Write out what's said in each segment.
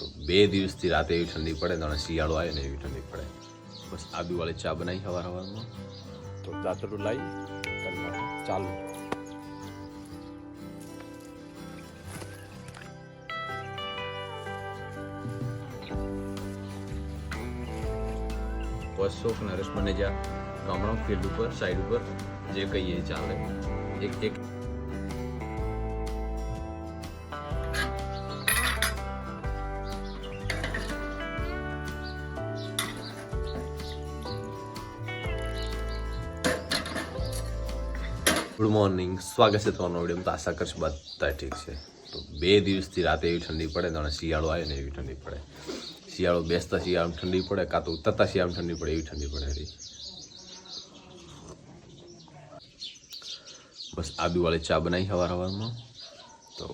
તો 2 દિવસથી રાતે એવી ઠંડી પડે ને શિયાળો આવે ને એવી ઠંડી પડે. બસ આદુવાળી ચા બનાવી સવારમાં તો દાંતરડું લાવી ચાલુ. અશોક નરેશ બનેજા ગામડા ફિલ્ડ ઉપર સાઈડ ઉપર જે કહીએ ચાલે. એક ગુડ મોર્નિંગ, સ્વાગત છે તમારો વિડીયો. તો આશા કરશું બધા ઠીક છે. તો 2 દિવસથી રાતે એવી ઠંડી પડે ને શિયાળો આવે ને એવી ઠંડી પડે. શિયાળો બેસતા શિયાળામાં ઠંડી પડે, કાં તો ઉતરતા શિયાળામાં ઠંડી પડે એવી ઠંડી પડે. બસ આદુવાળી ચા બનાવી સવારમાં તો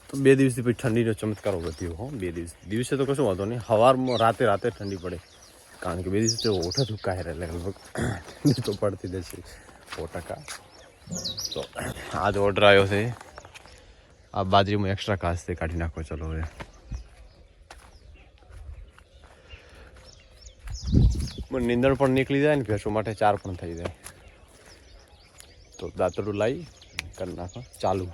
તો 2 દિવસથી પછી ઠંડીનો ચમત્કારો વધ્યો. હો 2 દિવસે તો કશું વાંધો નહીં, સવારમાં રાતે ઠંડી પડે. કારણ કે 2 દિવસ તો ઓઠા ધુકાય એટલે લગભગ ઠંડી તો પડતી જ છે 100%. તો આજ ઓર્ડર આવ્યો છે, આ બાજરીમાં એક્સ્ટ્રા ઘાસ તે કાઢી નાખો. ચલો હવે નીંદણ પણ નીકળી જાય ને ભેંસો માટે ચાર પણ થઈ જાય. તો દાંતરડું લાવી કરી નાખો ચાલુ.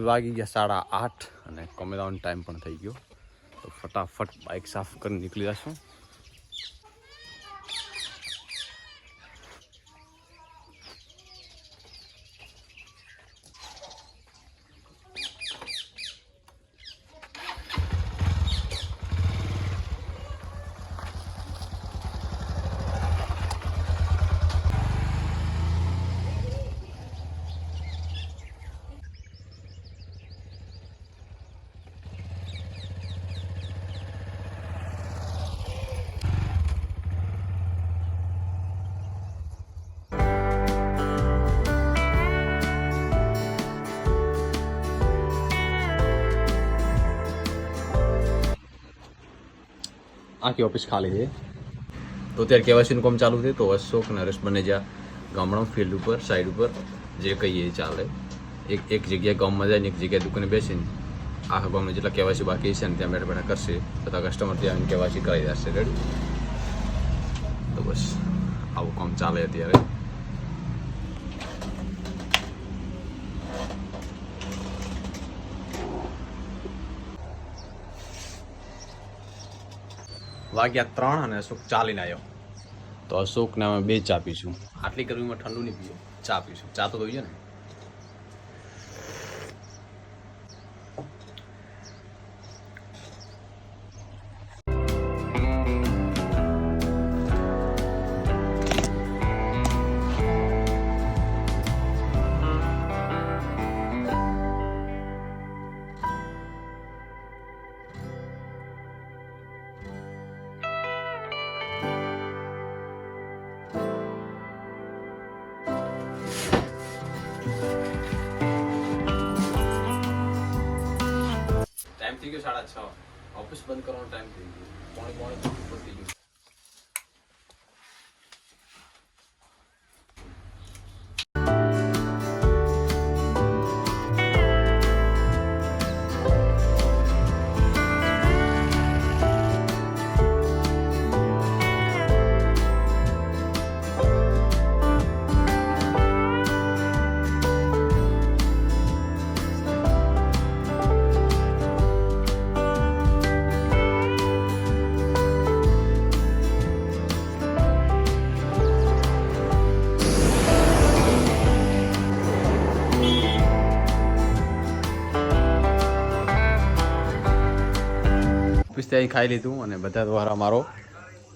વાગી ગયા 8:30 અને કોમેડાનો ટાઈમ પણ થઈ ગયો. તો ફટાફટ બાઇક સાફ કરી નીકળી જશું. આખી ઓફિસ ખાલી છે. તો અત્યારે કેવાયસીનું કામ ચાલુ છે. તો અશોક નરેશ બનેજા ગામડા ફિલ્ડ ઉપર સાઈડ ઉપર જે કહીએ ચાલે. એક જગ્યાએ ગામમાં જાય ને એક જગ્યાએ દુકાને બેસીને આખા ગામમાં જેટલા કેવાયસી બાકી છે ને ત્યાં બેઠા કરશે. બધા કસ્ટમર ત્યાં કેવાયસી કરાવી દેશે. રેડી બસ આવું કામ ચાલે અત્યારે. વાગ્યા 3 અને અશોક ચાલીને આવ્યો. તો અશોકને અમે 2 ચા પીશું. આટલી ગરમીમાં ઠંડુ નહીં પીએ, ચા પીશું. ચા તો જોઈએ ને. ટાઈમ થઈ ગયો 6:30. ઓફિસ બંધ કરવાનો ટાઈમ થઈ ગયો. પોણી થઈ ગયું. ઓફિસ ત્યાં ખાઈ લીધું અને બધા દ્વારા મારો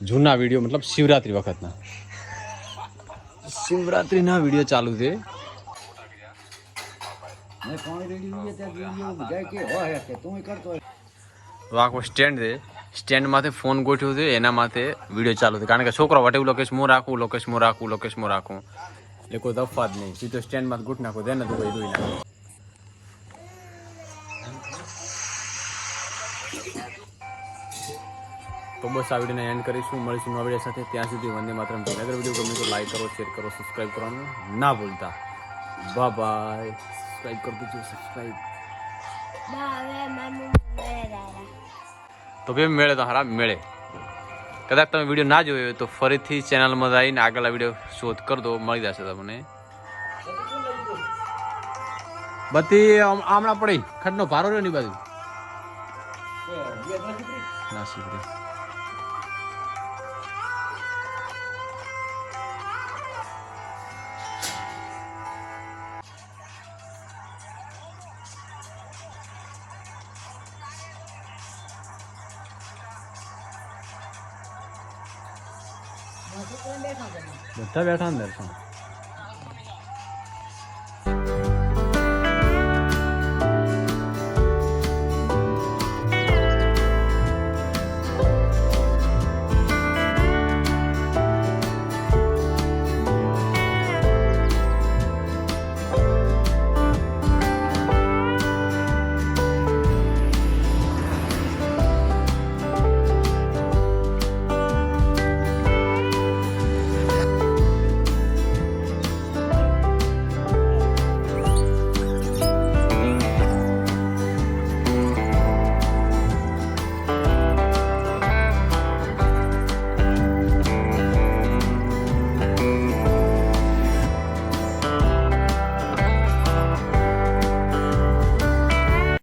જૂના વિડીયો મતલબ શિવરાત્રી વખતના શિવરાત્રીના વિડીયો ચાલુ છે. આખો સ્ટેન્ડ છે. સ્ટેન્ડ માથે ફોન ગોઠવ્યો છે, એના માથે વિડીયો ચાલુ છે. કારણ કે છોકરો વટે લોકેશ હું રાખું, લોકેશ હું રાખું એટલે કોઈ દફા જ નહીં. સીધો સ્ટેન્ડ માં ગોઠ નાખો તેને તો કોઈ દોઈ નાખો. તો બસ આ વિડીયોને એન્ડ કરીશું. મળીશું નવા વિડીયો સાથે. ત્યાં સુધી વંદે માતરમ. અગર વિડીયો ગમે તો લાઈક કરો, શેર કરો, સબસ્ક્રાઈબ કરવાનું ના ભૂલતા. બાય. સબસ્ક્રાઈબ કરી દેજો. સબસ્ક્રાઈબ તો કેમ મેળે તો હારા મેળે. કદાચ તમે વિડીયો ના જોયો તો ફરીથી ચેનલમાં આવીને આગળના વિડીયો શોધ કરી દો, મળી જશે તમને. બધી હમણાં પડી ખડનો ભારો રહ્યો ની બાજુ ના શીખરે. બધા બેઠા અંદર છે.